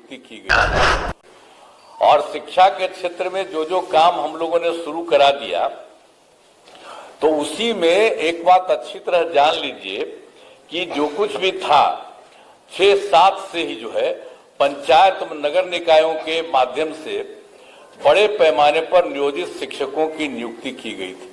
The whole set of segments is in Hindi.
नियुक्ति की गई और शिक्षा के क्षेत्र में जो जो काम हम लोगों ने शुरू करा दिया, तो उसी में एक बात अच्छी तरह जान लीजिए कि जो कुछ भी था 6-7 से ही जो है पंचायत नगर निकायों के माध्यम से बड़े पैमाने पर नियोजित शिक्षकों की नियुक्ति की गई थी।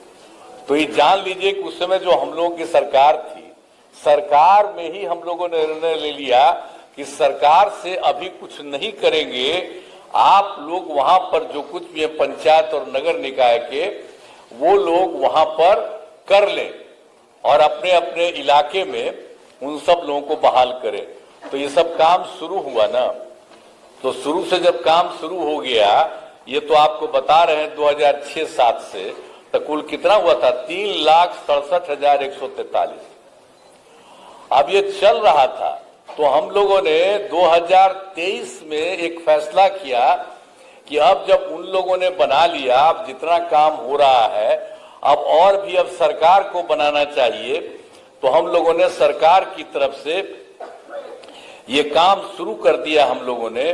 तो ये जान लीजिए कि उस समय जो हम लोगों की सरकार थी, सरकार में ही हम लोगों ने निर्णय ले लिया कि सरकार से अभी कुछ नहीं करेंगे, आप लोग वहां पर जो कुछ भी है पंचायत और नगर निकाय के, वो लोग वहां पर कर लें और अपने अपने इलाके में उन सब लोगों को बहाल करें। तो ये सब काम शुरू हुआ ना, तो शुरू से जब काम शुरू हो गया, ये तो आपको बता रहे हैं 2006-7 से तो कुल कितना हुआ था, 3,67,143। अब ये चल रहा था, तो हम लोगों ने 2023 में एक फैसला किया कि अब जब उन लोगों ने बना लिया, अब जितना काम हो रहा है अब और भी अब सरकार को बनाना चाहिए, तो हम लोगों ने सरकार की तरफ से ये काम शुरू कर दिया। हम लोगों ने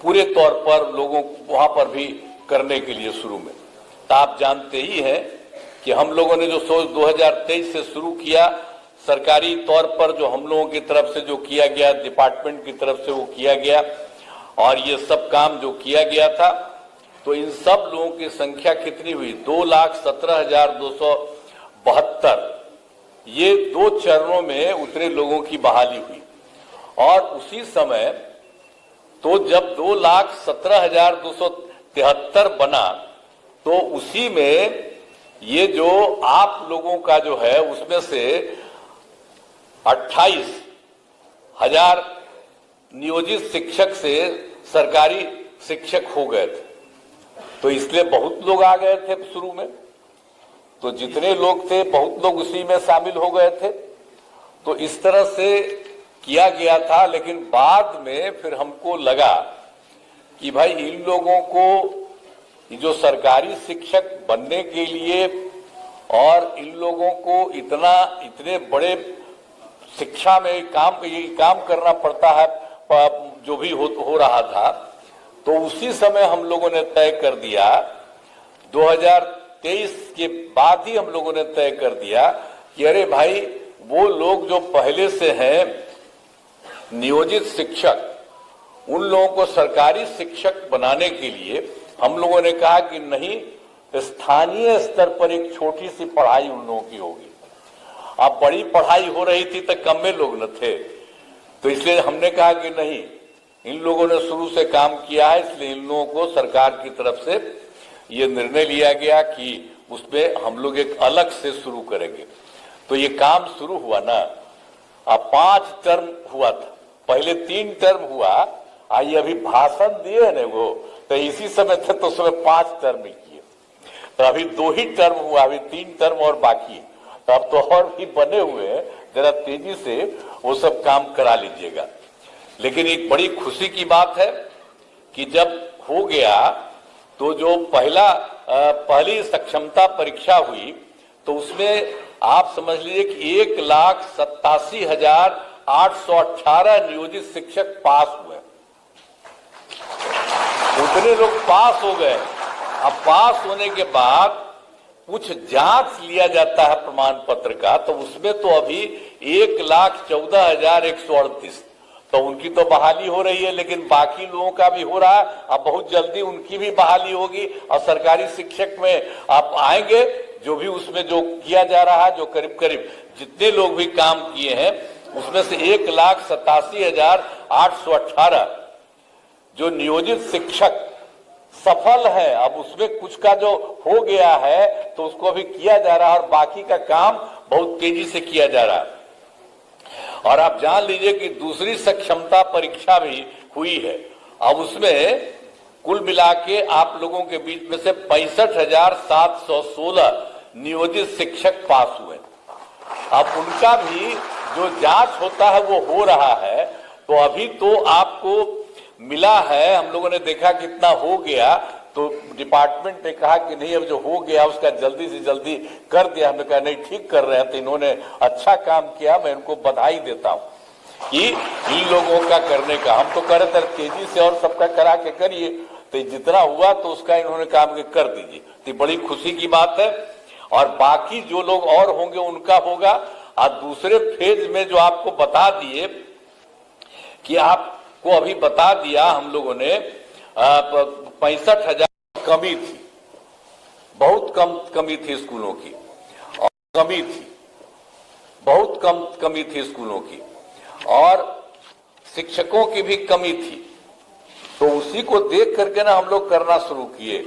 पूरे तौर पर लोगों को वहां पर भी करने के लिए शुरू में, तो आप जानते ही हैं कि हम लोगों ने जो सोच 2023 से शुरू किया, सरकारी तौर पर जो हम लोगों की तरफ से जो किया गया, डिपार्टमेंट की तरफ से वो किया गया और ये सब काम जो किया गया था, तो इन सब लोगों की संख्या कितनी हुई, 2,17,272। ये 2 चरणों में उतरे लोगों की बहाली हुई और उसी समय तो जब 2,17,273 बना, तो उसी में ये जो आप लोगों का जो है उसमें से 28,000 नियोजित शिक्षक से सरकारी शिक्षक हो गए थे। तो इसलिए बहुत लोग आ गए थे शुरू में, तो जितने लोग थे बहुत लोग उसी में शामिल हो गए थे। तो इस तरह से किया गया था, लेकिन बाद में फिर हमको लगा कि भाई इन लोगों को जो सरकारी शिक्षक बनने के लिए और इन लोगों को इतने बड़े शिक्षा में काम करना पड़ता है, जो भी हो रहा था, तो उसी समय हम लोगों ने तय कर दिया, 2023 के बाद ही हम लोगों ने तय कर दिया कि अरे भाई वो लोग जो पहले से हैं नियोजित शिक्षक, उन लोगों को सरकारी शिक्षक बनाने के लिए हम लोगों ने कहा कि नहीं, स्थानीय स्तर पर एक छोटी सी पढ़ाई उन लोगों की होगी। अब बड़ी पढ़ाई हो रही थी तो कम में लोग न थे, तो इसलिए हमने कहा कि नहीं, इन लोगों ने शुरू से काम किया है, इसलिए इन लोगों को सरकार की तरफ से ये निर्णय लिया गया कि उसमें हम लोग एक अलग से शुरू करेंगे। तो ये काम शुरू हुआ ना, अब 5 टर्म हुआ था, पहले 3 टर्म हुआ, आइए अभी भाषण दिए ना वो, तो इसी समय थे तो उसमें 5 टर्म किए, तो अभी 2 ही टर्म हुआ, अभी 3 टर्म और बाकी है। तो अब तो और भी बने हुए हैं, जरा तेजी से वो सब काम करा लीजिएगा। लेकिन एक बड़ी खुशी की बात है कि जब हो गया तो जो पहली सक्षमता परीक्षा हुई, तो उसमें आप समझ लीजिए कि 1,87,818 नियोजित शिक्षक पास हुए। उतने लोग पास हो गए। अब पास होने के बाद कुछ जांच लिया जाता है प्रमाण पत्र का, तो उसमें तो अभी 1,14,138, तो उनकी तो बहाली हो रही है, लेकिन बाकी लोगों का भी हो रहा है। अब बहुत जल्दी उनकी भी बहाली होगी और सरकारी शिक्षक में आप आएंगे, जो भी उसमें जो किया जा रहा है, जो करीब करीब जितने लोग भी काम किए हैं, उसमें से 1,87,818 जो नियोजित शिक्षक सफल है। अब उसमें कुछ का जो हो गया है तो उसको अभी किया जा रहा है और बाकी का काम बहुत तेजी से किया जा रहा है। और आप जान लीजिए कि दूसरी सक्षमता परीक्षा भी हुई है। अब उसमें कुल मिला के आप लोगों के बीच में से 65,716 नियोजित शिक्षक पास हुए। अब उनका भी जो जांच होता है वो हो रहा है। तो अभी तो आपको मिला है, हम लोगों ने देखा कितना हो गया, तो डिपार्टमेंट ने कहा कि नहीं, अब जो हो गया उसका जल्दी से जल्दी कर दिया। हमने कहा नहीं, ठीक कर रहे हैं, तो इन्होंने अच्छा काम किया, मैं इनको बधाई देता हूं। कि इन लोगों का करने का। हम तो कह रहे थे तेजी से और सबका करा के करिए, तो जितना हुआ तो उसका इन्होंने काम के कर दीजिए, तो बड़ी खुशी की बात है। और बाकी जो लोग और होंगे उनका होगा। और दूसरे फेज में जो आपको बता दिए कि आपको अभी बता दिया हम लोगों ने 65,000 कमी थी, बहुत कम कमी थी स्कूलों की, और कमी थी, बहुत कम कमी थी स्कूलों की, और शिक्षकों की भी कमी थी। तो उसी को देख करके ना हम लोग करना शुरू किए।